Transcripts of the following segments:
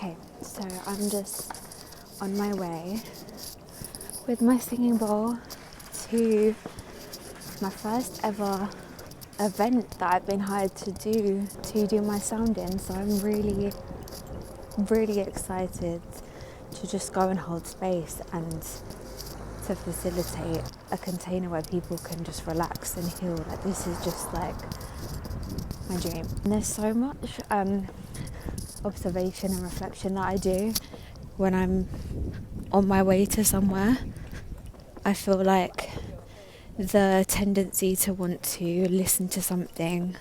Okay, so I'm just on my way with my singing bowl to my first ever event that I've been hired to do my sound in. So I'm really, really excited to just go and hold space and to facilitate a container where people can just relax and heal. Like, this is just like my dream. And there's so much observation and reflection that I do when I'm on my way to somewhere. I feel like the tendency to want to listen to something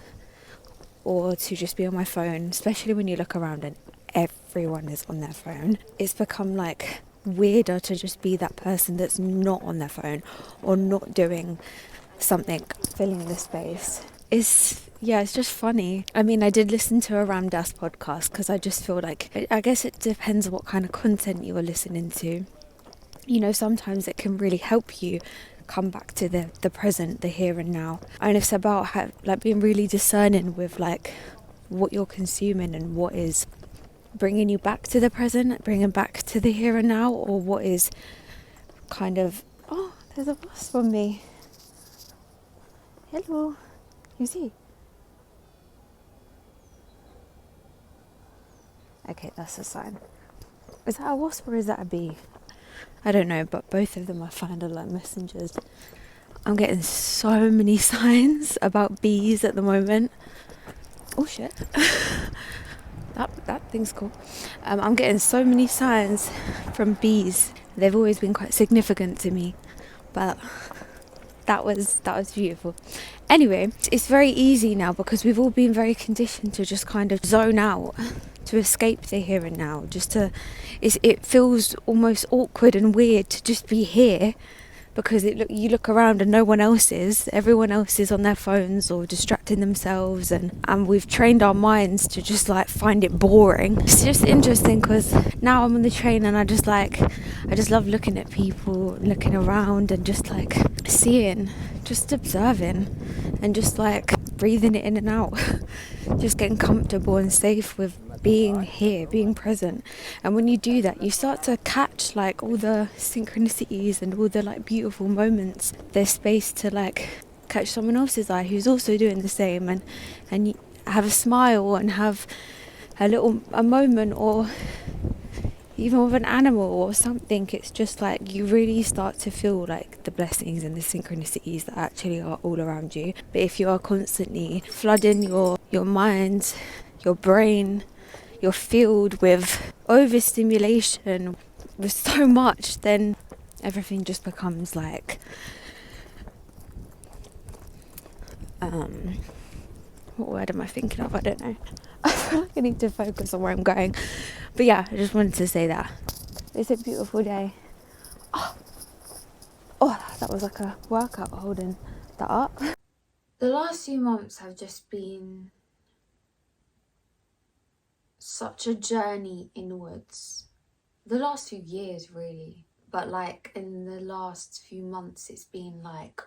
or to just be on my phone, especially when you look around and everyone is on their phone, it's become like weirder to just be that person that's not on their phone or not doing something, filling the space. It's just funny. I mean, I did listen to a Ram Dass podcast because I just feel like, I guess it depends what kind of content you are listening to. You know, sometimes it can really help you come back to the present, the here and now. And it's about being really discerning with like what you're consuming and what is bringing you back to the present, bringing back to the here and now, or what is kind of, oh, there's a wasp on me. Hello, you see? Okay, that's a sign. Is that a wasp or is that a bee? I don't know, but both of them I find are like messengers. I'm getting so many signs about bees at the moment. Oh shit. that thing's cool. I'm getting so many signs from bees. They've always been quite significant to me, but that was beautiful. Anyway, it's very easy now because we've all been very conditioned to just kind of zone out, to escape the here and now. It feels almost awkward and weird to just be here because you look around and no one else is. Everyone else is on their phones or distracting themselves, and we've trained our minds to just like find it boring. It's just interesting because now I'm on the train and I just love looking at people, looking around and just like seeing, just observing and just like breathing it in and out. Just getting comfortable and safe with being here, being present. And when you do that, you start to catch like all the synchronicities and all the like beautiful moments. There's space to like catch someone else's eye who's also doing the same, and you have a smile and have a moment, or even with an animal or something. It's just like you really start to feel like the blessings and the synchronicities that actually are all around you. But if you are constantly flooding your mind, your brain, your field with overstimulation, with so much, then everything just becomes like what word am I thinking of? I don't know. I feel like I need to focus on where I'm going. But yeah, I just wanted to say that. It's a beautiful day. Oh, that was like a workout holding that up. The last few months have just been such a journey inwards. The last few years, really. But like in the last few months, it's been like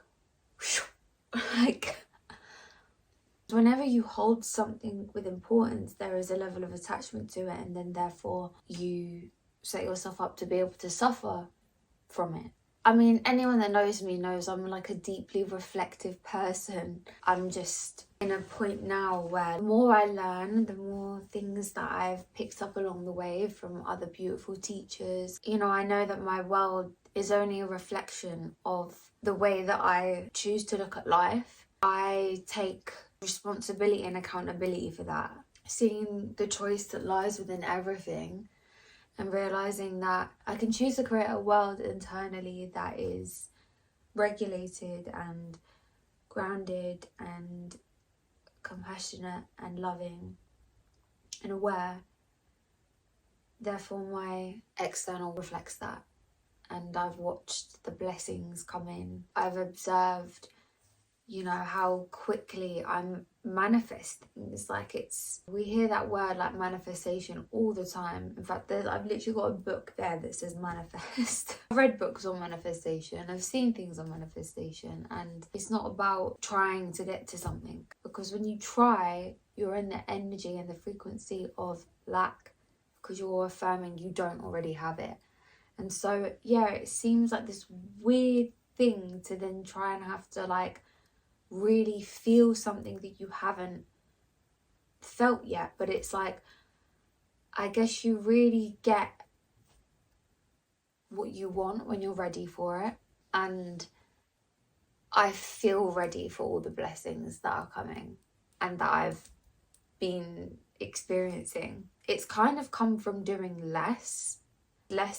whenever you hold something with importance, there is a level of attachment to it, and then therefore you set yourself up to be able to suffer from it. I mean, anyone that knows me knows I'm like a deeply reflective person. I'm just in a point now where the more I learn, the more things that I've picked up along the way from other beautiful teachers. You know, I know that my world is only a reflection of the way that I choose to look at life. I take responsibility and accountability for that. Seeing the choice that lies within everything and realising that I can choose to create a world internally that is regulated and grounded and compassionate and loving and aware. Therefore, my external reflects that. And I've watched the blessings come in. I've observed, you know, how quickly I'm manifesting. It's like we hear that word like manifestation all the time. In fact, I've literally got a book there that says manifest. I've read books on manifestation. I've seen things on manifestation, and it's not about trying to get to something, because when you try, you're in the energy and the frequency of lack, because you're affirming you don't already have it. And so, yeah, it seems like this weird thing to then try and have to like really feel something that you haven't felt yet. But it's like, I guess you really get what you want when you're ready for it. And I feel ready for all the blessings that are coming and that I've been experiencing. It's kind of come from doing less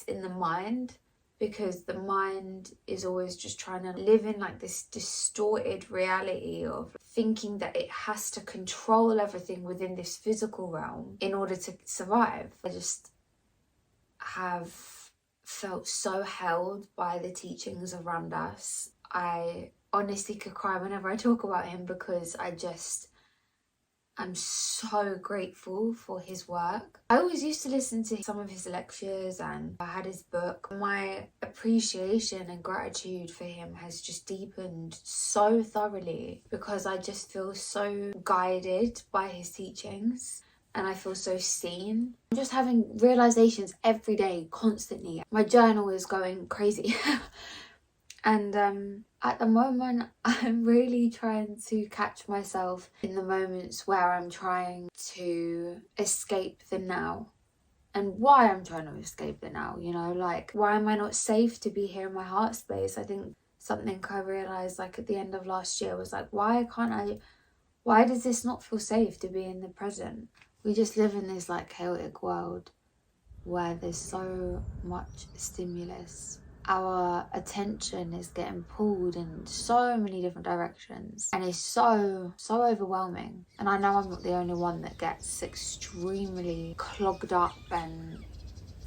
in the mind, because the mind is always just trying to live in like this distorted reality of thinking that it has to control everything within this physical realm in order to survive. I just have felt so held by the teachings of Ram Dass. I honestly could cry whenever I talk about him, because I'm so grateful for his work. I always used to listen to some of his lectures and I had his book. My appreciation and gratitude for him has just deepened so thoroughly, because I just feel so guided by his teachings and I feel so seen. I'm just having realizations every day, constantly. My journal is going crazy. And at the moment, I'm really trying to catch myself in the moments where I'm trying to escape the now. And why I'm trying to escape the now, you know, like, why am I not safe to be here in my heart space? I think something I realised like at the end of last year was like, why does this not feel safe to be in the present? We just live in this like chaotic world where there's so much stimulus. Our attention is getting pulled in so many different directions and it's so overwhelming. And I know I'm not the only one that gets extremely clogged up and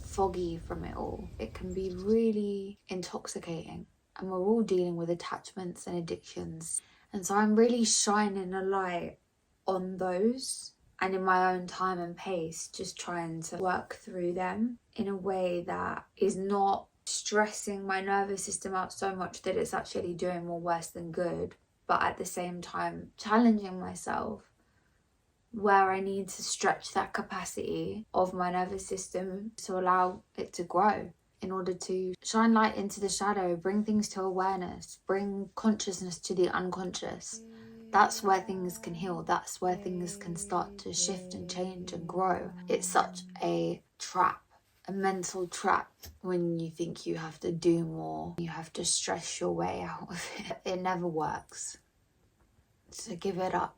foggy from it all. It can be really intoxicating, and we're all dealing with attachments and addictions. And so I'm really shining a light on those, and in my own time and pace, just trying to work through them in a way that is not stressing my nervous system out so much that it's actually doing more worse than good, but at the same time challenging myself where I need to stretch that capacity of my nervous system to allow it to grow, in order to shine light into the shadow, bring things to awareness, bring consciousness to the unconscious. That's where things can heal. That's where things can start to shift and change and grow. It's such a trap, a mental trap, when you think you have to do more, you have to stress your way out of it. It never works. So give it up.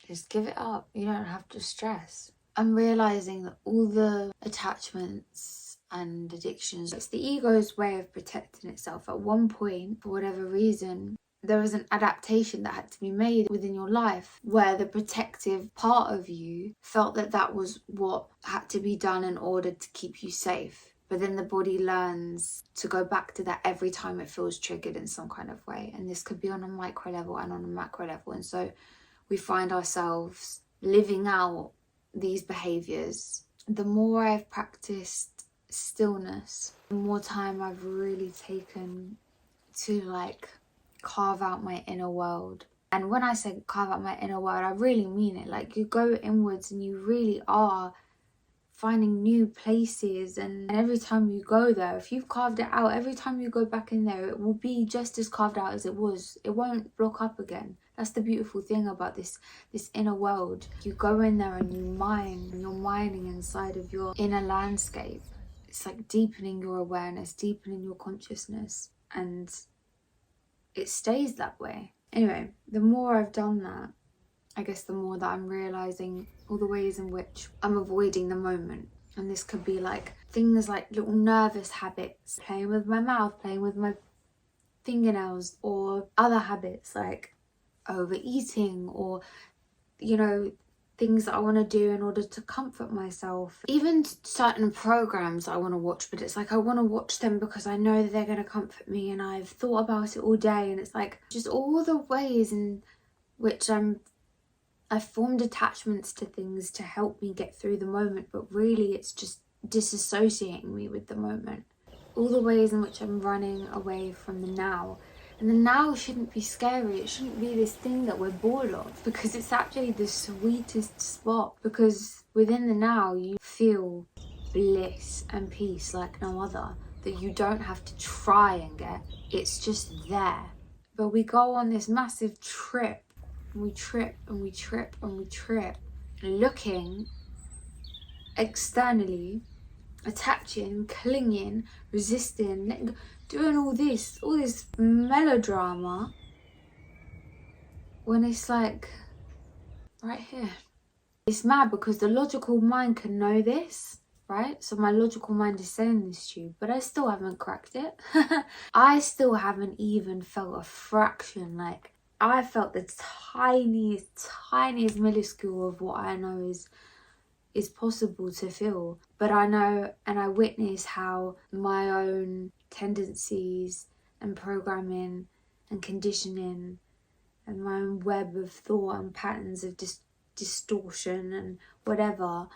Just give it up. You don't have to stress. I'm realizing that all the attachments and addictions, it's the ego's way of protecting itself. At one point, for whatever reason, there was an adaptation that had to be made within your life where the protective part of you felt that that was what had to be done in order to keep you safe. But then the body learns to go back to that every time it feels triggered in some kind of way. And this could be on a micro level and on a macro level. And so we find ourselves living out these behaviors. The more I've practiced stillness, the more time I've really taken to like carve out my inner world. And when I say carve out my inner world, I really mean it. Like, you go inwards and you really are finding new places, and every time you go there, if you've carved it out, every time you go back in there, it will be just as carved out as it was. It won't block up again. That's the beautiful thing about this inner world. You go in there and you mine, and you're mining inside of your inner landscape. It's like deepening your awareness, deepening your consciousness, and it stays that way. Anyway, the more I've done that, I guess the more that I'm realizing all the ways in which I'm avoiding the moment. And this could be like things like little nervous habits, playing with my mouth, playing with my fingernails, or other habits like overeating, or, you know, things that I want to do in order to comfort myself. Even certain programs I want to watch, but it's like I want to watch them because I know that they're going to comfort me, and I've thought about it all day, and it's like just all the ways in which I've formed attachments to things to help me get through the moment, but really it's just disassociating me with the moment. All the ways in which I'm running away from the now And the now shouldn't be scary. It shouldn't be this thing that we're bored of, because it's actually the sweetest spot. Because within the now, you feel bliss and peace like no other, that you don't have to try and get. It's just there. But we go on this massive trip, and we trip and we trip and we trip, looking externally, attaching, clinging, resisting, letting go, doing all this melodrama, when it's like right here. It's mad because the logical mind can know this, right? So my logical mind is saying this to you, but I still haven't cracked it. I still haven't even felt a fraction. Like, I felt the tiniest minuscule of what I know is possible to feel. But I know and I witness how my own tendencies and programming and conditioning and my own web of thought and patterns of distortion and whatever,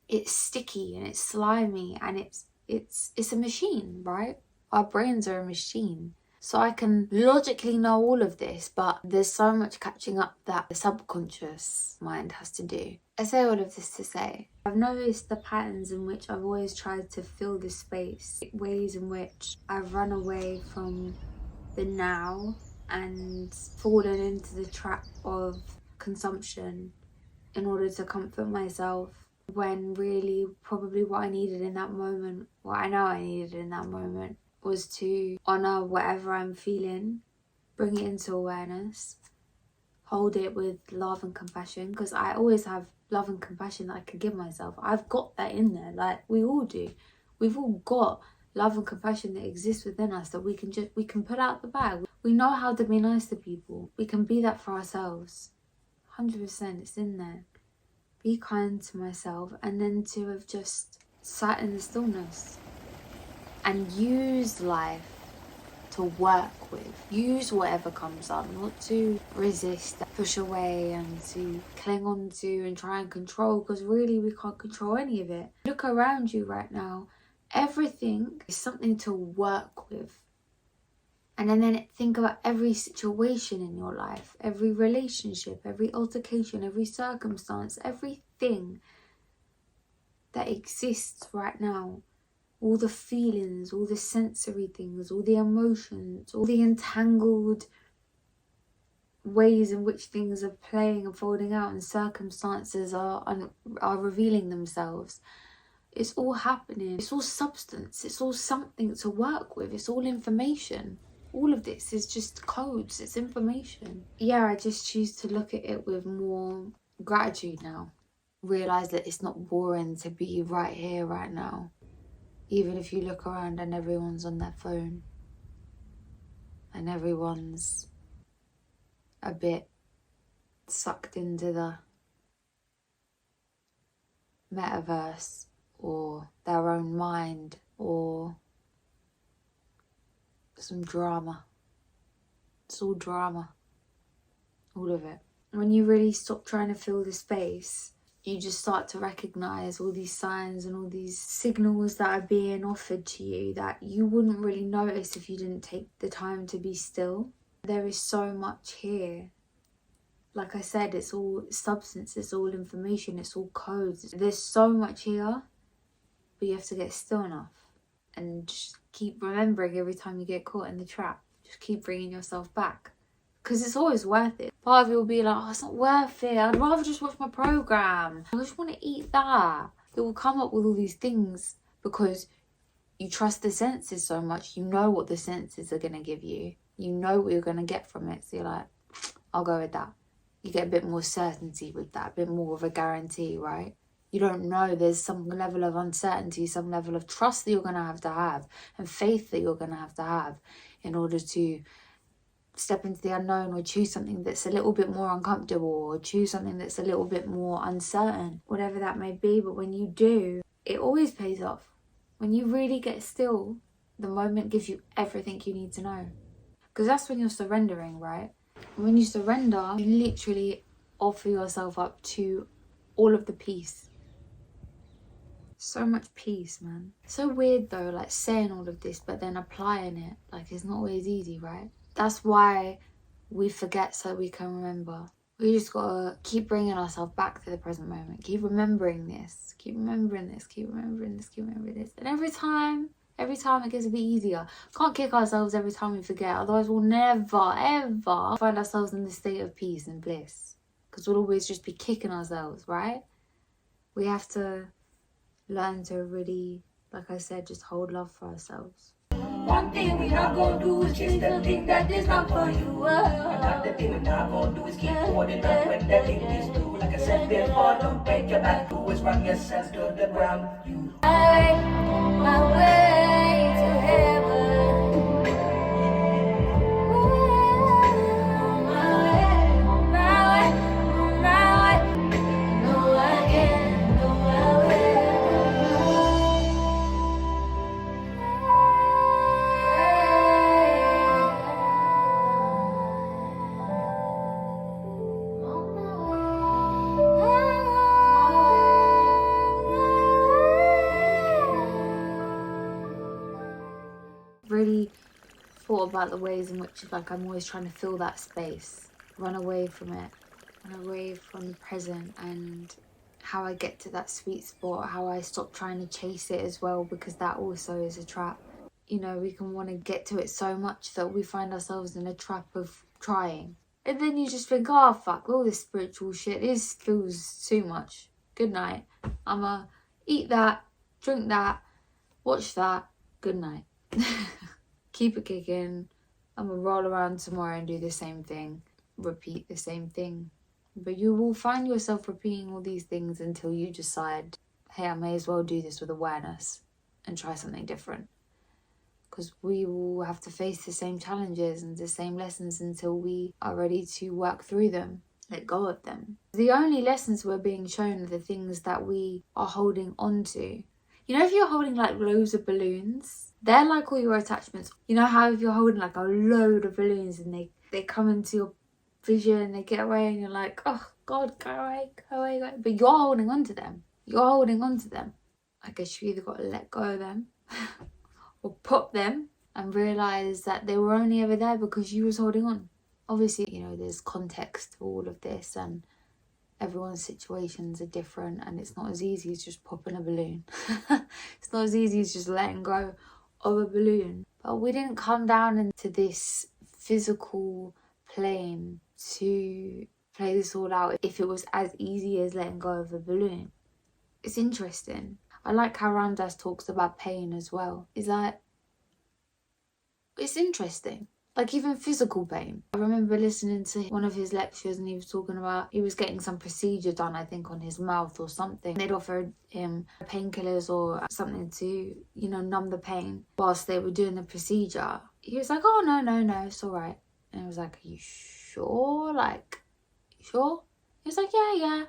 it's sticky and it's slimy, and it's a machine, right? Our brains are a machine. So I can logically know all of this, but there's so much catching up that the subconscious mind has to do. I say all of this to say, I've noticed the patterns in which I've always tried to fill this space, ways in which I've run away from the now and fallen into the trap of consumption in order to comfort myself, when really probably what I needed in that moment, what I know I needed in that moment, was to honour whatever I'm feeling, bring it into awareness, hold it with love and compassion, because I always have love and compassion that I can give myself. I've got that in there, like we all do. We've all got love and compassion that exists within us, that we can put out the bag. We know how to be nice to people. We can be that for ourselves. 100%, it's in there. Be kind to myself, and then to have just sat in the stillness and use life to work with. Use whatever comes up, not to resist, push away, and to cling on to and try and control, because really we can't control any of it. Look around you right now. Everything is something to work with. And then think about every situation in your life, every relationship, every altercation, every circumstance, everything that exists right now. All the feelings, all the sensory things, all the emotions, all the entangled ways in which things are playing and folding out and circumstances are revealing themselves. It's all happening. It's all substance. It's all something to work with. It's all information. All of this is just codes. It's information. Yeah, I just choose to look at it with more gratitude now. Realise that it's not boring to be right here, right now. Even if you look around and everyone's on their phone and everyone's a bit sucked into the metaverse or their own mind or some drama. It's all drama. All of it. When you really stop trying to fill the space, you just start to recognise all these signs and all these signals that are being offered to you that you wouldn't really notice if you didn't take the time to be still. There is so much here. Like I said, it's all substance, it's all information, it's all codes. There's so much here, but you have to get still enough and just keep remembering every time you get caught in the trap. Just keep bringing yourself back. Because it's always worth it. Part of you will be like, oh, it's not worth it. I'd rather just watch my programme. I just want to eat that. It will come up with all these things because you trust the senses so much. You know what the senses are going to give you. You know what you're going to get from it. So you're like, I'll go with that. You get a bit more certainty with that. A bit more of a guarantee, right? You don't know. There's some level of uncertainty, some level of trust that you're going to have and faith that you're going to have in order to step into the unknown or choose something that's a little bit more uncomfortable or choose something that's a little bit more uncertain, whatever that may be. But when you do, it always pays off. When you really get still, the moment gives you everything you need to know. Because that's when you're surrendering, right? And when you surrender, you literally offer yourself up to all of the peace. So much peace, man. So weird though, like saying all of this, but then applying it. Like, it's not always easy, right? That's why we forget so we can remember. We just gotta keep bringing ourselves back to the present moment. Keep remembering this. Keep remembering this. Keep remembering this. Keep remembering this. And every time it gets a bit easier. Can't kick ourselves every time we forget. Otherwise we'll never, ever find ourselves in this state of peace and bliss. Because we'll always just be kicking ourselves, right? We have to learn to really, like I said, just hold love for ourselves. One thing we not gonna do is chase the thing that is not for you. Another thing we not gonna do is keep holding up when the thing is through. Like I said before, don't break your back. Always run yourself to the ground. You. My way to heaven. Really thought about the ways in which like I'm always trying to fill that space, run away from it, run away from the present, and how I get to that sweet spot, how I stop trying to chase it as well, because that also is a trap. You know, we can want to get to it so much that we find ourselves in a trap of trying, and then you just think, oh fuck, all this spiritual shit, this feels too much, good night, I'ma eat that, drink that, watch that, good night. Keep it kicking. I'm gonna roll around tomorrow and do the same thing, repeat the same thing. But you will find yourself repeating all these things until you decide, hey, I may as well do this with awareness and try something different. Because we will have to face the same challenges and the same lessons until we are ready to work through them, let go of them. The only lessons we're being shown are the things that we are holding on to. You know, if you're holding like loads of balloons, they're like all your attachments. You know how if you're holding like a load of balloons and they come into your vision, they get away and you're like, oh God, go away, go away, go away. But you're holding on to them. You're holding on to them. I guess you either got to let go of them or pop them and realise that they were only ever there because you was holding on. Obviously, you know, there's context to all of this and everyone's situations are different, and it's not as easy as just popping a balloon. It's not as easy as just letting go of a balloon. But we didn't come down into this physical plane to play this all out if it was as easy as letting go of a balloon. It's interesting. I like how Ram Dass talks about pain as well. It's like, it's interesting. Like even physical pain. I remember listening to one of his lectures and he was talking about, he was getting some procedure done, I think, on his mouth or something. They'd offered him painkillers or something to, you know, numb the pain whilst they were doing the procedure. He was like, oh, no, it's all right. And I was like, are you sure? Like, you sure? He was like, yeah,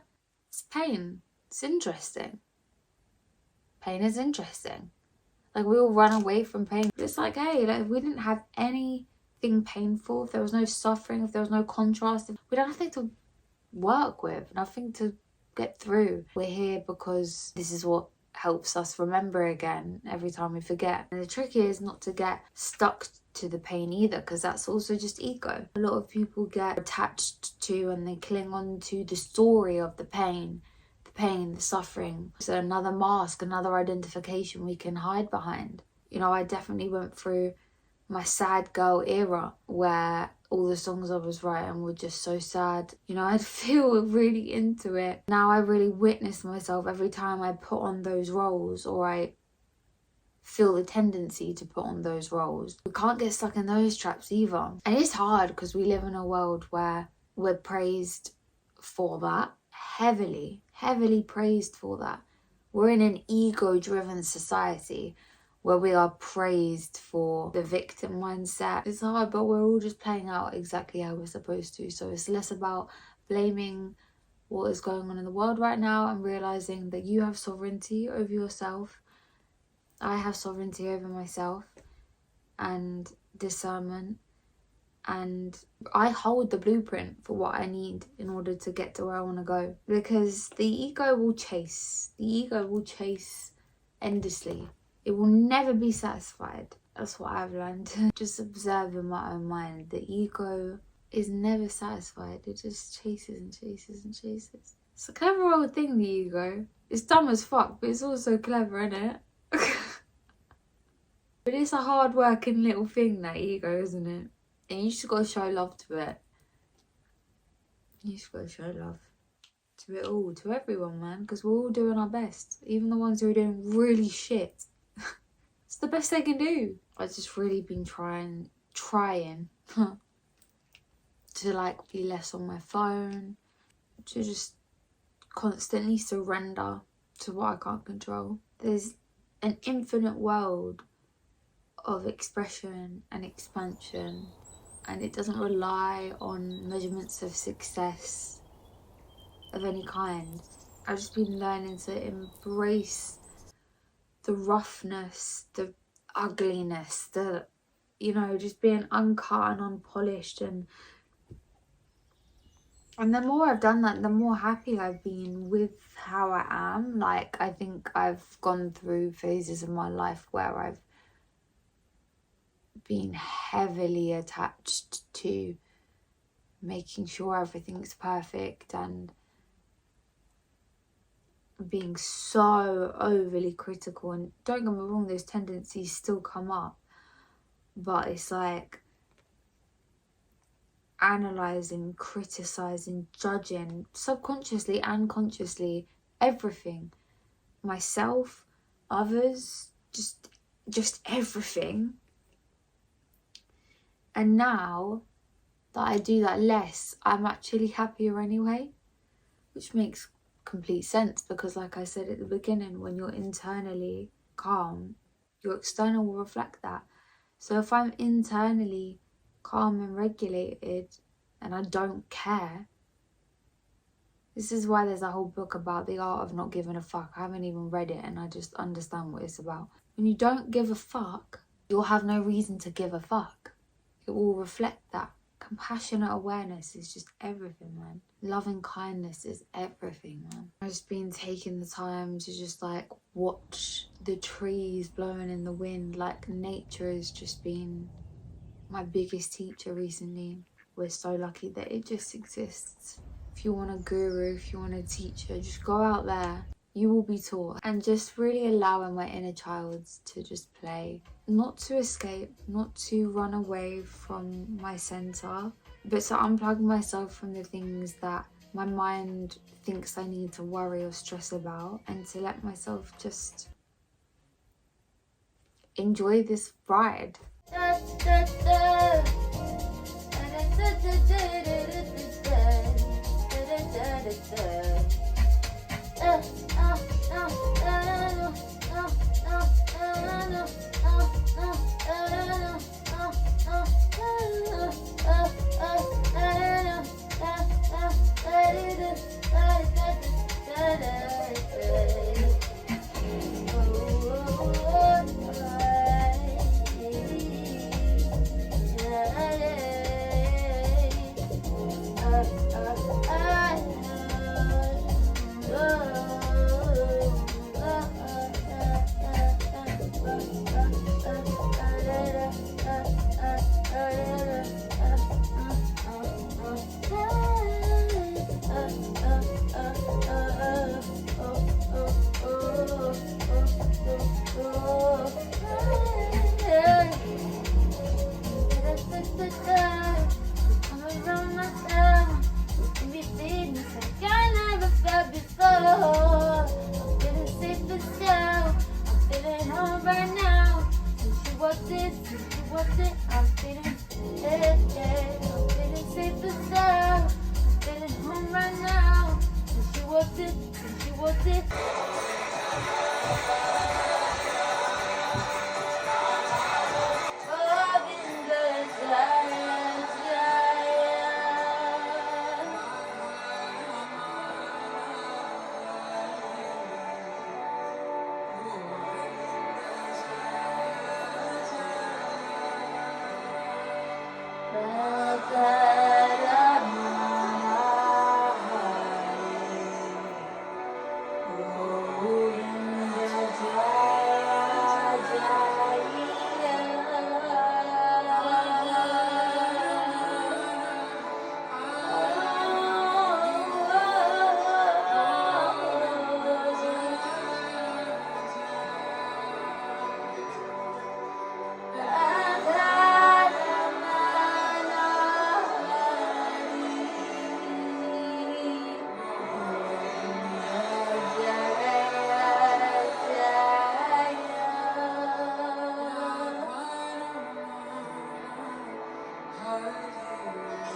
it's pain. It's interesting. Pain is interesting. Like we all run away from pain. It's like, hey, like if we didn't have anything painful, if there was no suffering, if there was no contrast, if we don't have nothing to work with, nothing to get through. We're here because this is what helps us remember again every time we forget. And the trick is not to get stuck to the pain either, because that's also just ego. A lot of people get attached to and they cling on to the story of the pain, the suffering. So another mask, another identification we can hide behind. You know, I definitely went through my sad girl era where all the songs I was writing were just so sad. You know, I'd feel really into it. Now I really witness myself every time I put on those roles or I feel the tendency to put on those roles. We can't get stuck in those traps either. And it's hard because we live in a world where we're praised for that. Heavily praised for that. We're in an ego-driven society where we are praised for the victim mindset. It's hard, but we're all just playing out exactly how we're supposed to. So it's less about blaming what is going on in the world right now and realizing that you have sovereignty over yourself. I have sovereignty over myself and discernment. And I hold the blueprint for what I need in order to get to where I want to go. Because the ego will chase. The ego will chase endlessly. It will never be satisfied. That's what I've learned. Just observe in my own mind. The ego is never satisfied. It just chases and chases and chases. It's a clever old thing, the ego. It's dumb as fuck, but it's also clever, innit? But it's a hard working little thing, that ego, isn't it? And you just gotta show love to it. You just gotta show love to it all, to everyone, man, because we're all doing our best. Even the ones who are doing really shit. It's the best they can do. I've just really been trying to like be less on my phone, to just constantly surrender to what I can't control. There's an infinite world of expression and expansion, and it doesn't rely on measurements of success of any kind. I've just been learning to embrace the roughness, the ugliness, the, you know, just being uncut and unpolished, and the more I've done that, the more happy I've been with how I am. Like, I think I've gone through phases of my life where I've been heavily attached to making sure everything's perfect and being so overly critical. And don't get me wrong, those tendencies still come up, but it's like analysing, criticising, judging, subconsciously and consciously, everything. Myself, others, just everything. And now that I do that less, I'm actually happier anyway, which makes complete sense, because like I said at the beginning, when you're internally calm, your external will reflect that. So if I'm internally calm and regulated and I don't care, this is why there's a whole book about the art of not giving a fuck. I haven't even read it and I just understand what it's about. When you don't give a fuck, you'll have no reason to give a fuck. It will reflect that. Compassionate awareness is just everything, man. Loving kindness is everything, man. I've just been taking the time to just like watch the trees blowing in the wind. Like, nature has just been my biggest teacher recently. We're so lucky that it just exists. If you want a guru, if you want a teacher, just go out there. You will be taught. And just really allowing my inner child to just play. Not to escape, not to run away from my centre, but to unplug myself from the things that my mind thinks I need to worry or stress about, and to let myself just enjoy this ride.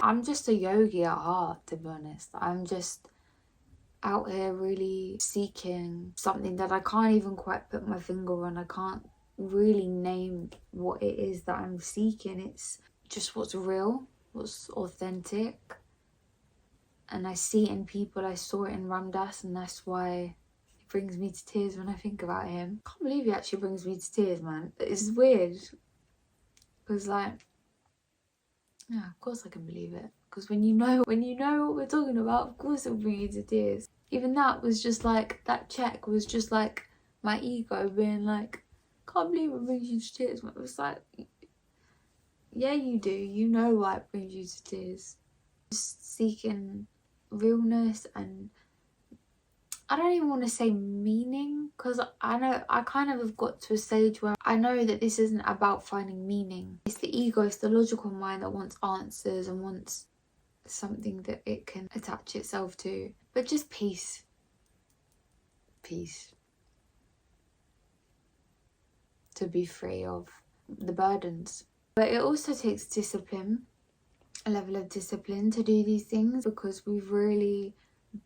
I'm just a yogi at heart, to be honest. I'm just out here really seeking something that I can't even quite put my finger on. I can't really name what it is that I'm seeking. It's just what's real, what's authentic. And I see it in people. I saw it in Ram Dass, and that's why it brings me to tears when I think about him. I can't believe he actually brings me to tears, man. It's weird. Because like, yeah, of course I can believe it. Because when you know what we're talking about, of course it'll bring you to tears. Even that was just like, that check was just like my ego being like, can't believe it brings you to tears. It was like, yeah, you do. You know why it brings you to tears. Just seeking realness, and I don't even want to say meaning, because I know I kind of have got to a stage where I know that this isn't about finding meaning. It's the ego, it's the logical mind that wants answers and wants something that it can attach itself to. But just peace. Peace. To be free of the burdens. But it also takes discipline, a level of discipline to do these things, because we've really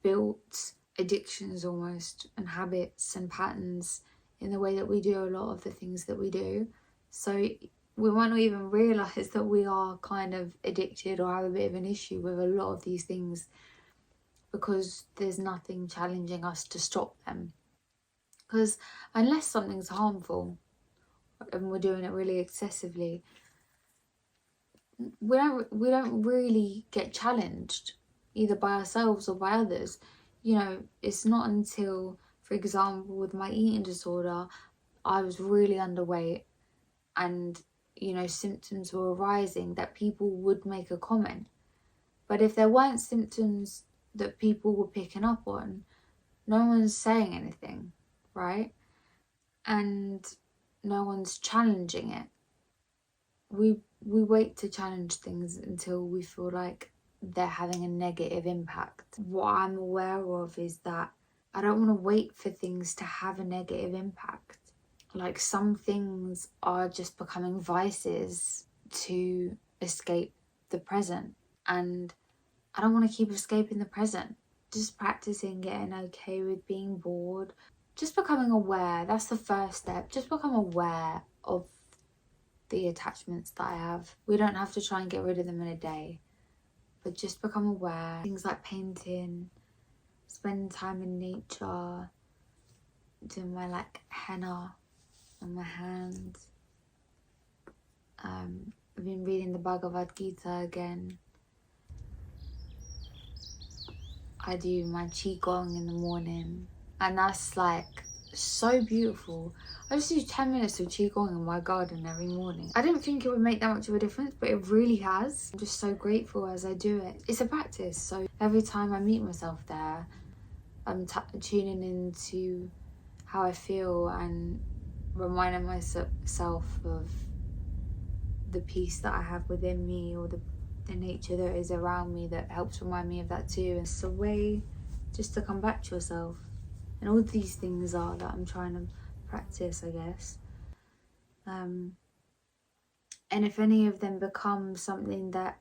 built addictions almost, and habits and patterns in the way that we do a lot of the things that we do. So we might not even realise that we are kind of addicted or have a bit of an issue with a lot of these things, because there's nothing challenging us to stop them. Because unless something's harmful and we're doing it really excessively, we don't really get challenged, either by ourselves or by others. You know, it's not until, for example, with my eating disorder, I was really underweight and, you know, symptoms were arising, that people would make a comment. But if there weren't symptoms that people were picking up on, no one's saying anything, right? And no one's challenging it. We wait to challenge things until we feel like they're having a negative impact. What I'm aware of is that I don't want to wait for things to have a negative impact. Like, some things are just becoming vices to escape the present, and I don't want to keep escaping the present. Just practicing getting okay with being bored, just becoming aware. That's the first step. Just become aware of the attachments that I have. We don't have to try and get rid of them in a day, but just become aware. Things like painting, spending time in nature, doing my like henna on my hands. I've been reading the Bhagavad Gita again. I do my qigong in the morning, and that's like so beautiful. I just do 10 minutes of qigong in my garden every morning. I didn't think it would make that much of a difference, but it really has. I'm just so grateful as I do it. It's a practice, so every time I meet myself there, I'm tuning into how I feel and reminding myself of the peace that I have within me, or the nature that is around me that helps remind me of that too. And it's a way just to come back to yourself. And all these things are that I'm trying to practice, I guess. And if any of them become something that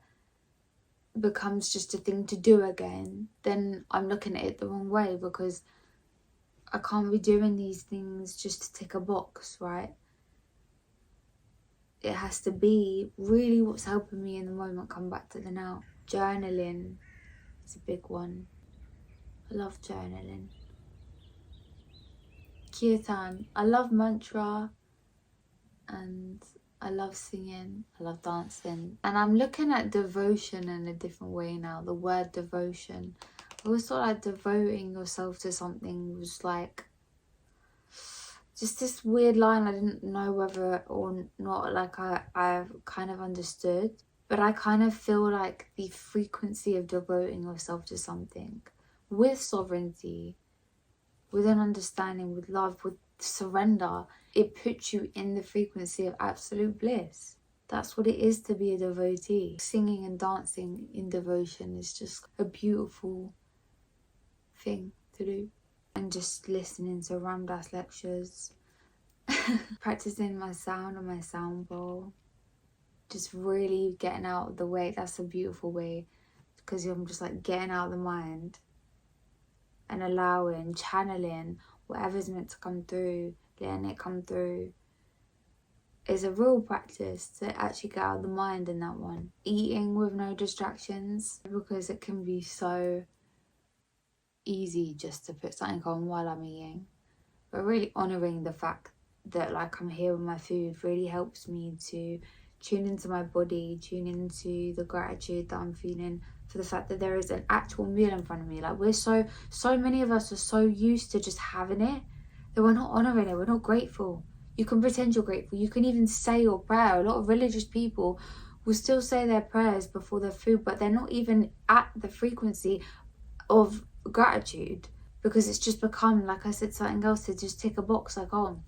becomes just a thing to do again, then I'm looking at it the wrong way, because I can't be doing these things just to tick a box, right? It has to be really what's helping me in the moment come back to the now. Journaling is a big one. I love journaling. Kirtan. I love mantra, and I love singing. I love dancing. And I'm looking at devotion in a different way now. The word devotion. I always thought like devoting yourself to something was like just this weird line. I didn't know whether or not like I've kind of understood. But I kind of feel like the frequency of devoting yourself to something with sovereignty, with an understanding, with love, with surrender, it puts you in the frequency of absolute bliss. That's what it is to be a devotee. Singing and dancing in devotion is just a beautiful thing to do. And just listening to Ram Dass lectures, practicing my sound on my sound bowl. just really getting out of the way. That's a beautiful way, because I'm just like getting out of the mind and allowing, channeling whatever's meant to come through, letting it come through. Is a real practice to actually get out of the mind in that one. Eating with no distractions, because it can be so easy just to put something on while I'm eating. But really honouring the fact that like I'm here with my food really helps me to tune into my body, tune into the gratitude that I'm feeling for the fact that there is an actual meal in front of me. Like so many of us are so used to just having it that we're not honouring it, we're not grateful. You can pretend you're grateful. You can even say your prayer. A lot of religious people will still say their prayers before their food, but they're not even at the frequency of gratitude, because it's just become, like I said, something else to just tick a box like, oh,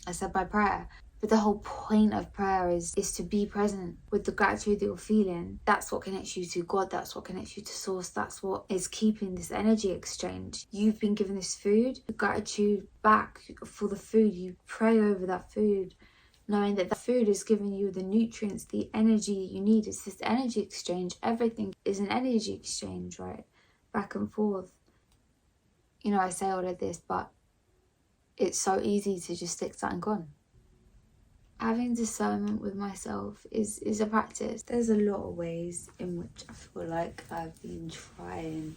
I said my prayer. But the whole point of prayer is to be present with the gratitude that you're feeling. That's what connects you to God. That's what connects you to Source. That's what is keeping this energy exchange. You've been given this food, the gratitude back for the food. You pray over that food, knowing that the food is giving you the nutrients, the energy you need. It's this energy exchange. Everything is an energy exchange, right? Back and forth. You know, I say all of this, but it's so easy to just stick something on. Having discernment with myself is a practice. There's a lot of ways in which I feel like I've been trying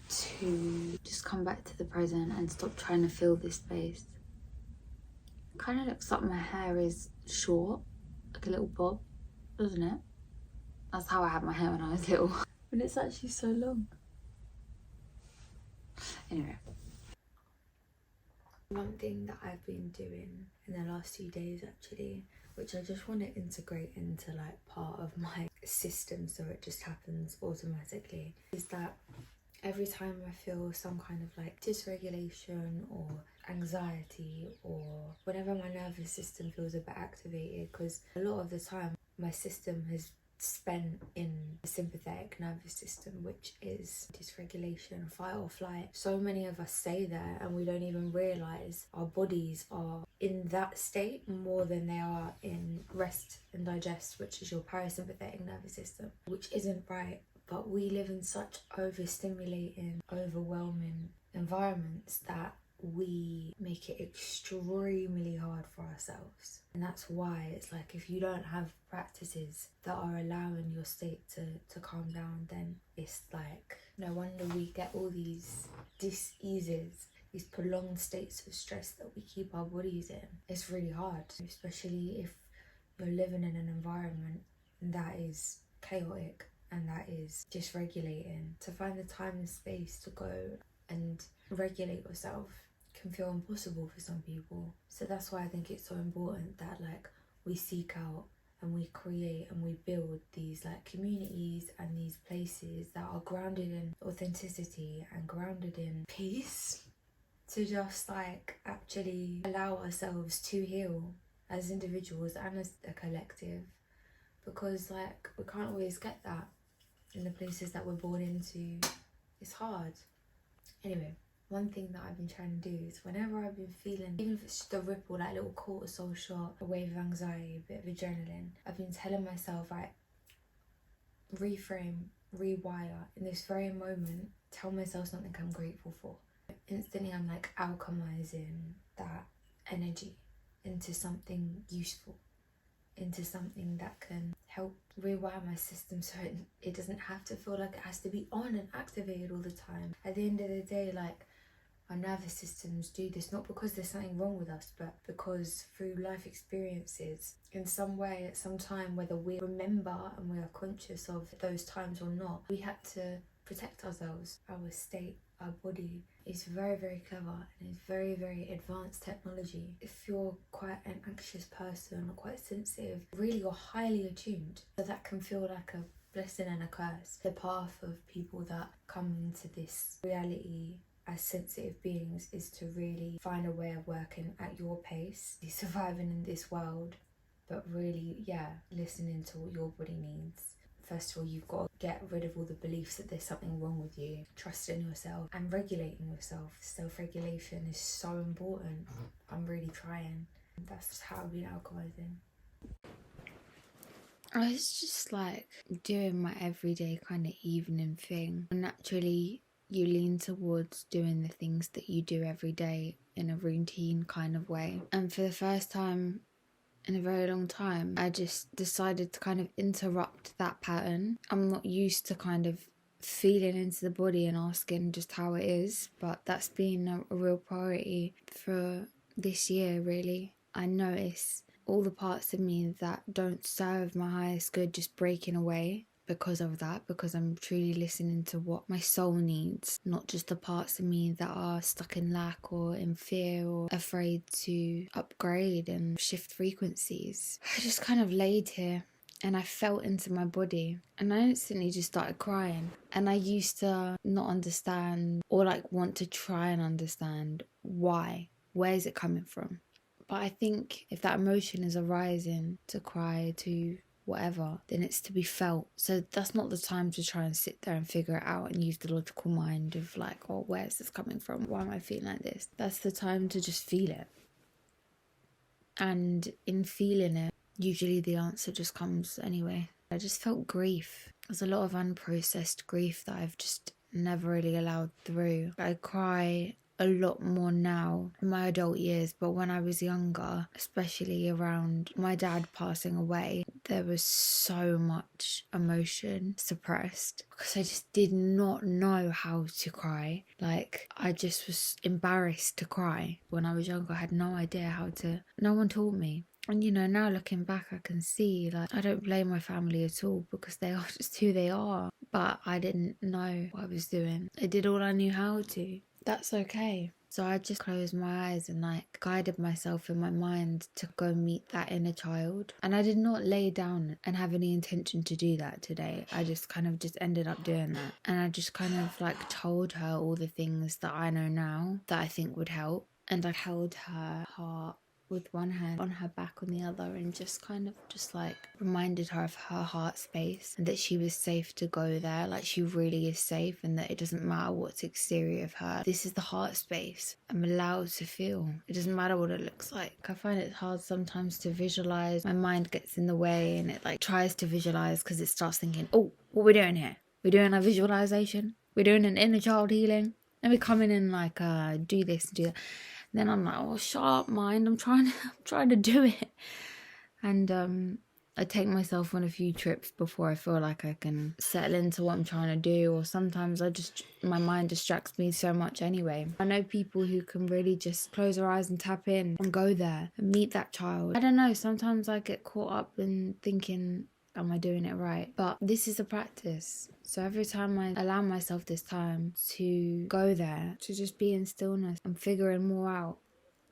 to just come back to the present and stop trying to fill this space. It kind of looks like my hair is short, like a little bob, doesn't it? That's how I had my hair when I was little. But it's actually so long. Anyway. One thing that I've been doing in the last few days actually, which I just want to integrate into like part of my system so it just happens automatically, is that every time I feel some kind of like dysregulation or anxiety, or whenever my nervous system feels a bit activated, because a lot of the time my system has spent in the sympathetic nervous system, which is dysregulation, fight or flight. So many of us stay there and we don't even realize our bodies are in that state more than they are in rest and digest, which is your parasympathetic nervous system, which isn't right. But we live in such overstimulating, overwhelming environments that we make it extremely hard for ourselves. And that's why it's like, if you don't have practices that are allowing your state to calm down, then it's like no wonder we get all these dis-eases, these prolonged states of stress that we keep our bodies in. It's really hard, especially if you're living in an environment that is chaotic and that is dysregulating. To find the time and space to go and regulate yourself can feel impossible for some people. So that's why I think it's so important that like we seek out and we create and we build these like communities and these places that are grounded in authenticity and grounded in peace, to just like actually allow ourselves to heal as individuals and as a collective, because like we can't always get that in the places that we're born into. It's hard. Anyway, one thing that I've been trying to do is whenever I've been feeling, even if it's just a ripple, like a little cortisol shot, a wave of anxiety, a bit of adrenaline, I've been telling myself, right, reframe, rewire in this very moment, tell myself something I'm grateful for. Instantly I'm like alchemizing that energy into something useful, into something that can help rewire my system so it doesn't have to feel like it has to be on and activated all the time. At the end of the day, like, our nervous systems do this not because there's something wrong with us, but because through life experiences, in some way, at some time, whether we remember and we are conscious of those times or not, we had to protect ourselves. Our state, our body is very, very clever and it's very, very advanced technology. If you're quite an anxious person or quite sensitive, really you're highly attuned. So that can feel like a blessing and a curse. The path of people that come into this reality as sensitive beings is to really find a way of working at your pace, surviving in this world, but really, listening to what your body needs. First of all, you've got to get rid of all the beliefs that there's something wrong with you, trust in yourself and regulating yourself. Self-regulation is so important. I'm really trying. That's just how I've been alchemizing. I was just like doing my everyday kind of evening thing. Naturally, you lean towards doing the things that you do every day in a routine kind of way. And for the first time in a very long time, I just decided to kind of interrupt that pattern. I'm not used to kind of feeling into the body and asking just how it is, but that's been a real priority for this year, really. I notice all the parts of me that don't serve my highest good just breaking away because of that, because I'm truly listening to what my soul needs, not just the parts of me that are stuck in lack or in fear or afraid to upgrade and shift frequencies. I just kind of laid here and I felt into my body and I instantly just started crying. And I used to not understand or like want to try and understand why. Where is it coming from? But I think if that emotion is arising to cry, to whatever, then it's to be felt. So that's not the time to try and sit there and figure it out and use the logical mind of like, oh, where's this coming from? Why am I feeling like this? That's the time to just feel it. And in feeling it, usually the answer just comes anyway. I just felt grief. There's a lot of unprocessed grief that I've just never really allowed through. I cry a lot more now in my adult years, but when I was younger, especially around my dad passing away, there was so much emotion suppressed because I just did not know how to cry. Like, I just was embarrassed to cry. When I was younger, I had no idea how to. No one taught me. And you know, now looking back, I can see, like, I don't blame my family at all because they are just who they are. But I didn't know what I was doing. I did all I knew how to. That's okay. So I just closed my eyes and like guided myself in my mind to go meet that inner child. And I did not lay down and have any intention to do that today. I just kind of just ended up doing that. And I just kind of like told her all the things that I know now that I think would help. And I held her heart with one hand on her back on the other and just kind of just like reminded her of her heart space and that she was safe to go there. Like, she really is safe and that it doesn't matter what's exterior of her. This is the heart space. I'm allowed to feel. It doesn't matter what it looks like. I find it hard sometimes to visualize. My mind gets in the way and it like tries to visualize because it starts thinking, oh, what are we doing here? We're doing a visualization. We're doing an inner child healing. And we come in and like do this and do that. Then I'm like, oh, shut up, mind. I'm trying to do it. And I take myself on a few trips before I feel like I can settle into what I'm trying to do. Or sometimes my mind distracts me so much anyway. I know people who can really just close their eyes and tap in and go there and meet that child. I don't know. Sometimes I get caught up in thinking, am I doing it right? But this is a practice. So every time I allow myself this time to go there, to just be in stillness, I'm figuring more out,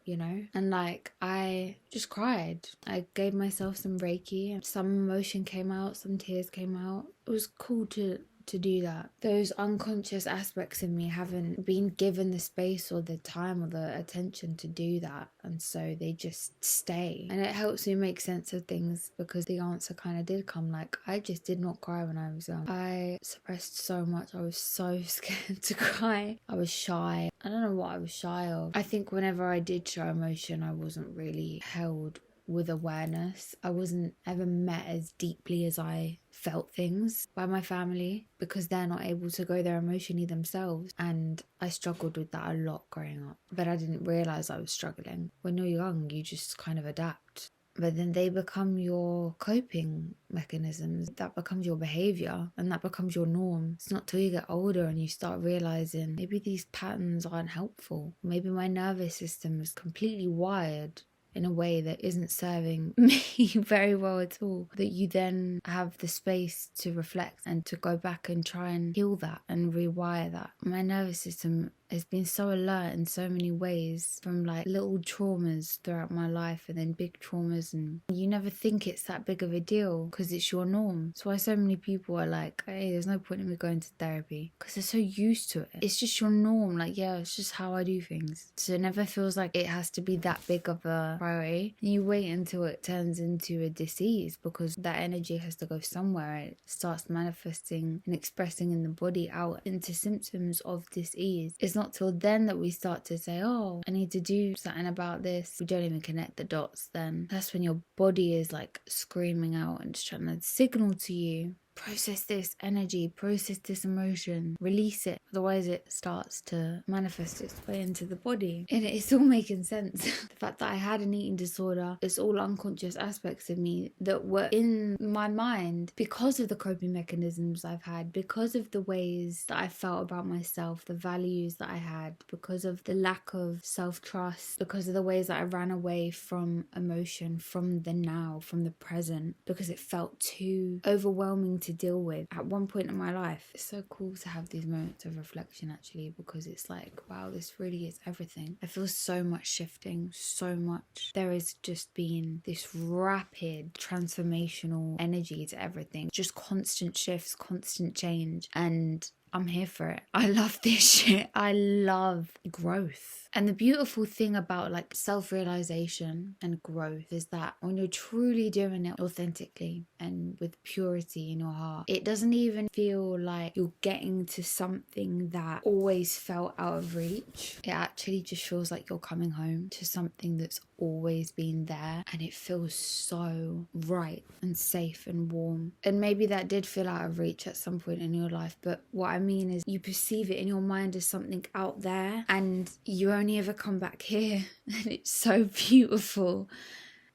you know? And like, I just cried. I gave myself some Reiki. Some emotion came out, some tears came out. It was cool to do that. Those unconscious aspects in me haven't been given the space or the time or the attention to do that, and so they just stay. And it helps me make sense of things because the answer kind of did come. Like, I just did not cry when I was young. I suppressed so much. I was so scared to cry. I was shy. I don't know what I was shy of. I think whenever I did show emotion, I wasn't really held with awareness. I wasn't ever met as deeply as I felt things by my family because they're not able to go there emotionally themselves. And I struggled with that a lot growing up, but I didn't realize I was struggling. When you're young, you just kind of adapt. But then they become your coping mechanisms. That becomes your behavior and that becomes your norm. It's not till you get older and you start realizing maybe these patterns aren't helpful. Maybe my nervous system is completely wired in a way that isn't serving me very well at all, that you then have the space to reflect and to go back and try and heal that and rewire that. My nervous system has been so alert in so many ways, from like little traumas throughout my life and then big traumas, and you never think it's that big of a deal because it's your norm. That's why so many people are like, hey, there's no point in me going to therapy, because they're so used to it. It's just your norm. Like, yeah, it's just how I do things. So it never feels like it has to be that big of a priority. You wait until it turns into a disease because that energy has to go somewhere. It starts manifesting and expressing in the body out into symptoms of disease. It's not not till then that we start to say, oh, I need to do something about this. We don't even connect the dots then. That's when your body is like screaming out and just trying to signal to you, process this energy, process this emotion, release it. Otherwise it starts to manifest its way into the body. And it's all making sense. The fact that I had an eating disorder, it's all unconscious aspects of me that were in my mind because of the coping mechanisms I've had, because of the ways that I felt about myself, the values that I had, because of the lack of self-trust, because of the ways that I ran away from emotion, from the now, from the present, because it felt too overwhelming to deal with at one point in my life. It's so cool to have these moments of reflection actually, because it's like, wow, this really is everything. I feel so much shifting, so much. There has just been this rapid transformational energy to everything, just constant shifts, constant change, and I'm here for it. I love this shit. I love growth. And the beautiful thing about like self-realization and growth is that when you're truly doing it authentically and with purity in your heart, it doesn't even feel like you're getting to something that always felt out of reach. It actually just feels like you're coming home to something that's always been there, and it feels so right and safe and warm. And maybe that did feel out of reach at some point in your life, but what I mean is you perceive it in your mind as something out there, and you only ever come back here. And it's so beautiful.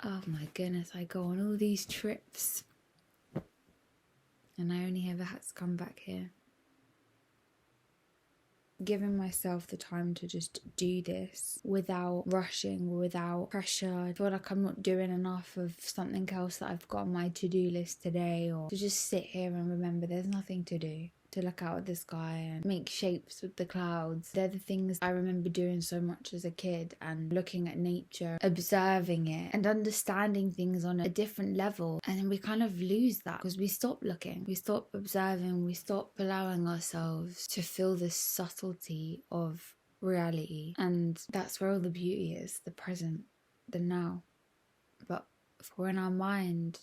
Oh my goodness, I go on all these trips and I only ever had to come back here. Giving myself the time to just do this without rushing, without pressure. I feel like I'm not doing enough of something else that I've got on my to-do list today, or to just sit here and remember there's nothing to do. To look out at the sky and make shapes with the clouds. They're the things I remember doing so much as a kid, and looking at nature, observing it and understanding things on a different level. And then we kind of lose that because we stop looking, we stop observing, we stop allowing ourselves to feel the subtlety of reality. And that's where all the beauty is, the present, the now. But if we're in our mind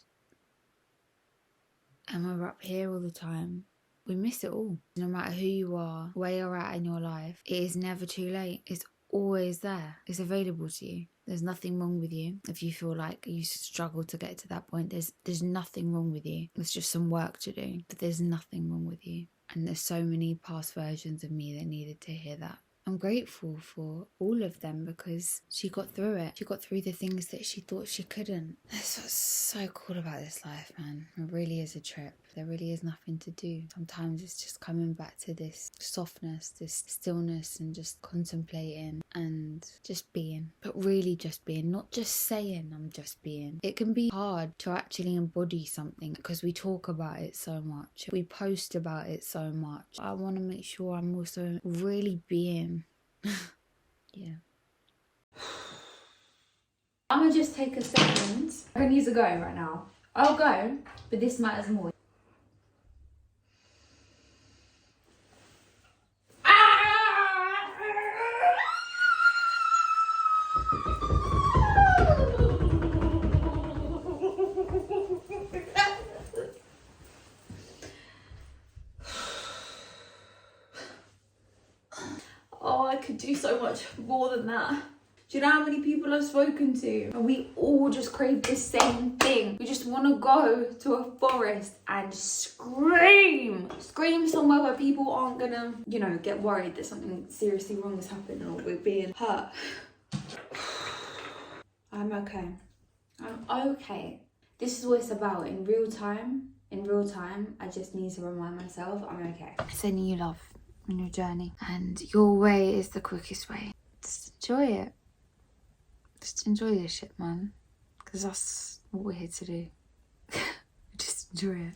and we're up here all the time, we miss it all. No matter who you are, where you're at in your life, it is never too late. It's always there. It's available to you. There's nothing wrong with you. If you feel like you struggle to get to that point, there's nothing wrong with you. There's just some work to do, but there's nothing wrong with you. And there's so many past versions of me that needed to hear that. I'm grateful for all of them because she got through it. She got through the things that she thought she couldn't. That's what's so cool about this life, man. It really is a trip. There really is nothing to do. Sometimes it's just coming back to this softness, this stillness, and just contemplating and just being. But really just being, not just saying I'm just being. It can be hard to actually embody something because we talk about it so much. We post about it so much. I want to make sure I'm also really being. Yeah. I'm gonna just take a second. I need to go right now. I'll go, but this matters more. Oh, I could do so much more than that. Do you know how many people I've spoken to? And we all just crave the same thing. We just want to go to a forest and scream. Scream somewhere where people aren't gonna, get worried that something seriously wrong has happened or we're being hurt. I'm okay. I'm okay. This is what it's about. In real time, I just need to remind myself I'm okay. Sending you love on your journey. And your way is the quickest way. Just enjoy it. Just enjoy this shit, man. Because that's what we're here to do. Just enjoy it.